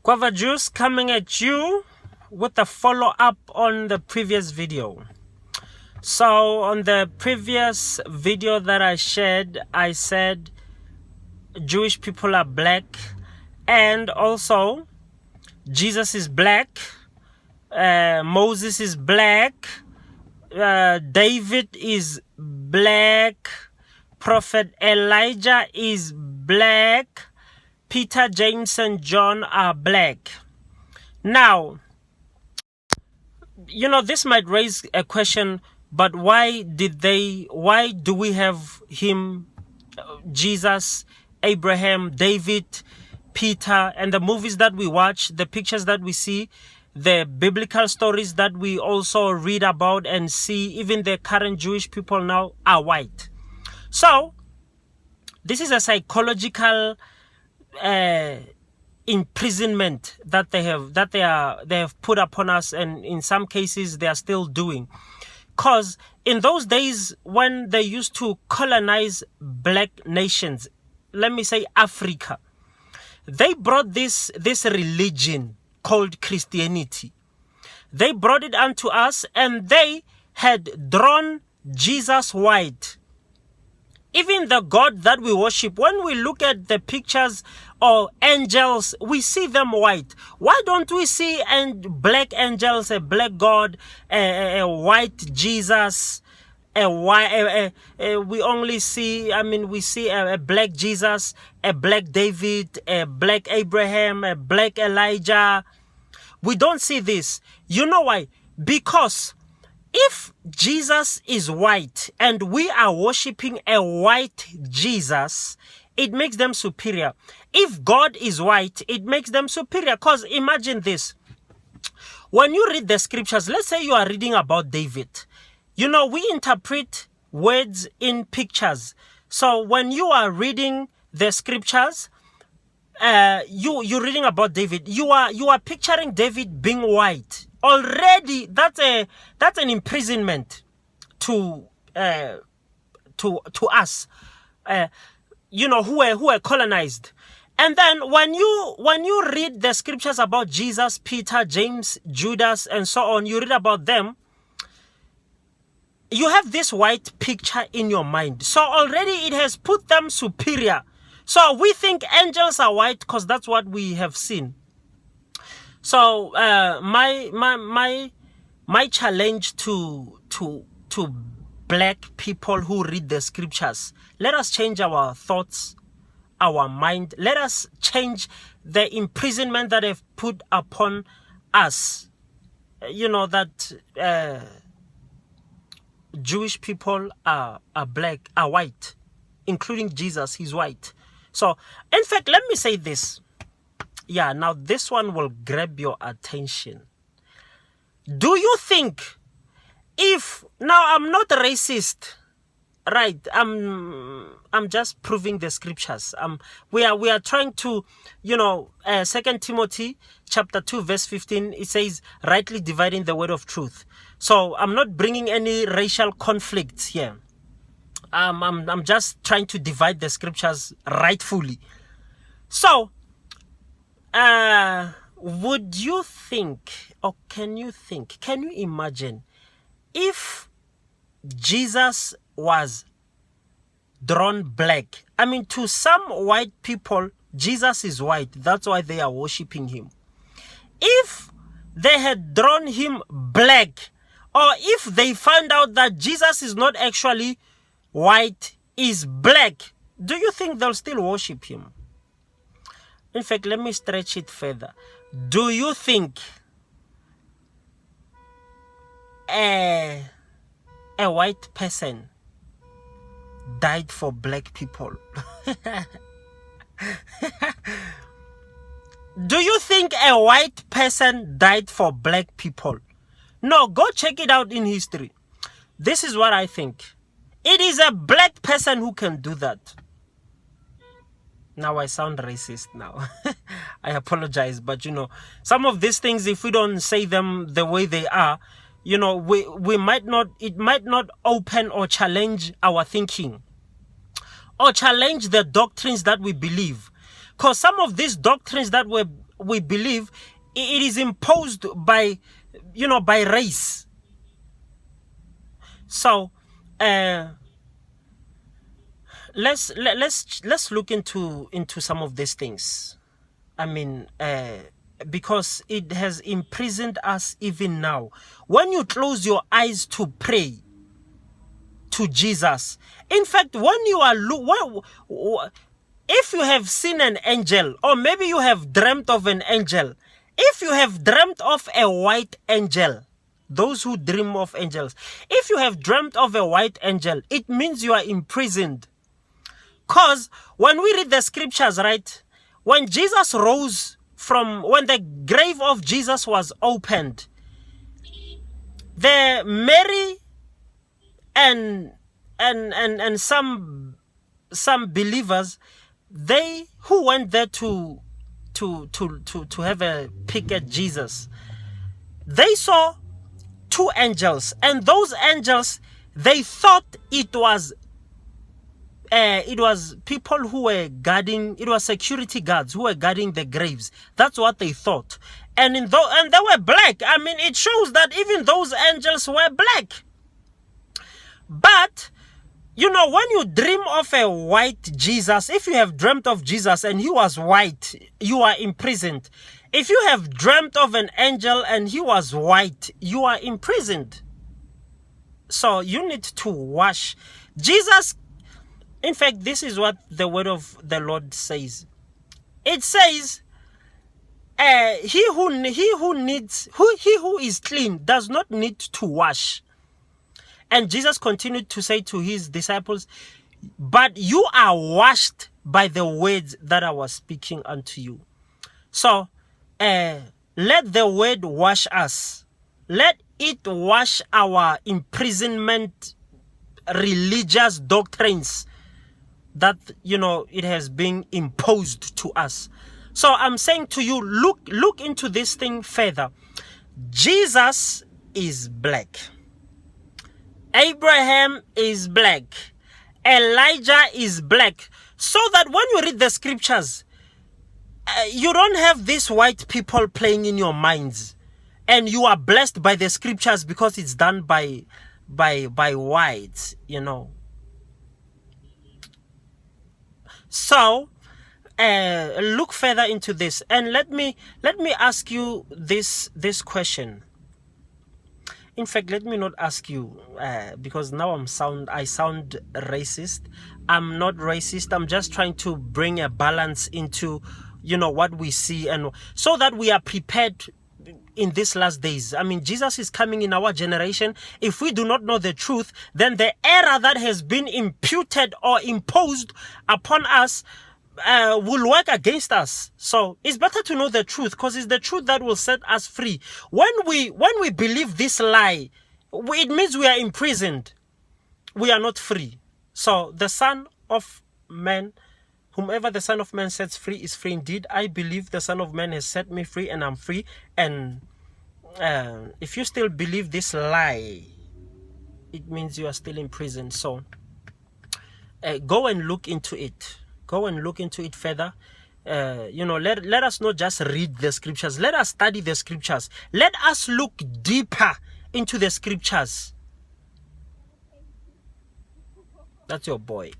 Guava Juice coming at you with a follow-up on the previous video. So on the previous video that I shared, I said Jewish people are black, and also Jesus is black, Moses is black, David is black, Prophet Elijah is black, Peter, James, and John are black. Now, this might raise a question, but why do we have him, Jesus, Abraham, David, Peter, and the movies that we watch, the pictures that we see, the biblical stories that we also read about and see, even the current Jewish people now are white. So, this is a psychological imprisonment that they have put upon us, and in some cases they are still doing. Because in those days when they used to colonize black nations, let me say Africa, they brought this religion called Christianity. They brought it unto us, and they had drawn Jesus white. Even the God that we worship, when we look at the pictures or angels, we see them white. Why don't we see black angels, a black God, a white Jesus, we only see, we see a black Jesus, a black David, a black Abraham, a black Elijah. We don't see this. You know why? Because if Jesus is white and we are worshiping a white Jesus, it makes them superior. If God is white, it makes them superior. Because imagine this. When you read the scriptures, let's say you are reading about David. We interpret words in pictures. So when you are reading the scriptures, you're reading about David. You are picturing David being white. Already, that's an imprisonment to us, who were colonized. And then when you read the scriptures about Jesus, Peter, James, Judas, and so on, you read about them, you have this white picture in your mind. So already it has put them superior. So we think angels are white because that's what we have seen. So my challenge to black people who read the scriptures, let us change our thoughts, our mind. Let us change the imprisonment that they've put upon us. That Jewish people are black, are white, including Jesus. He's white. So, in fact, let me say this. Yeah, now this one will grab your attention. Do you think now I'm not racist, right? I'm just proving the scriptures. We are trying to, 2 Timothy chapter 2 verse 15, it says, rightly dividing the word of truth. So I'm not bringing any racial conflicts here. I'm just trying to divide the scriptures rightfully. So, would you think, or can you imagine if Jesus was drawn black? To some white people, Jesus is white. That's why they are worshiping him. If they had drawn him black, or if they find out that Jesus is not actually white, is black, do you think they'll still worship him? In fact, let me stretch it further. Do you think a white person died for black people? Do you think a white person died for black people? No, go check it out in history. This is what I think. It is a black person who can do that. Now I sound racist now. I apologize, but some of these things, if we don't say them the way they are, we might not, it might not open or challenge our thinking or challenge the doctrines that we believe. Because some of these doctrines that we believe it is imposed by, by race. So let's look into some of these things. I mean, because it has imprisoned us even now. When you close your eyes to pray to Jesus, in fact, when you are if you have seen an angel, or maybe you have dreamt of an angel, if you have dreamt of a white angel, those who dream of angels, if you have dreamt of a white angel, it means you are imprisoned. Because when we read the scriptures, right, when Jesus rose when the grave of Jesus was opened, the Mary and some believers, they who went there to have a peek at Jesus, they saw two angels, and those angels, they thought it was people who were guarding. It was security guards who were guarding the graves. That's what they thought, and they were black. I mean, it shows that even those angels were black. But when you dream of a white Jesus, if you have dreamt of Jesus and he was white, you are imprisoned. If you have dreamt of an angel and he was white, you are imprisoned. So you need to wash. Jesus, in fact, this is what the word of the Lord says. It says, he who is clean does not need to wash. And Jesus continued to say to his disciples, but you are washed by the words that I was speaking unto you. So, let the word wash us. Let it wash our imprisonment, religious doctrines that, it has been imposed to us. So I'm saying to you, look into this thing further. Jesus is black. Abraham is black. Elijah is black. So that when you read the scriptures, you don't have these white people playing in your minds, and you are blessed by the scriptures because it's done by whites, So look further into this, and let me ask you this question. In fact, let me not ask you, because now I sound racist. I'm not racist. I'm just trying to bring a balance into, what we see, and so that we are prepared in these last days. I mean, Jesus is coming in our generation. If we do not know the truth, then the error that has been imputed or imposed upon us will work against us. So it's better to know the truth, because it's the truth that will set us free. When we believe this lie, it means we are imprisoned. We are not free. So the Son of Man, whomever the Son of Man sets free is free indeed. I believe the Son of Man has set me free, and I'm free. And if you still believe this lie, it means you are still in prison. So go and look into it. Go and look into it further. Let us not just read the scriptures. Let us study the scriptures. Let us look deeper into the scriptures. That's your boy.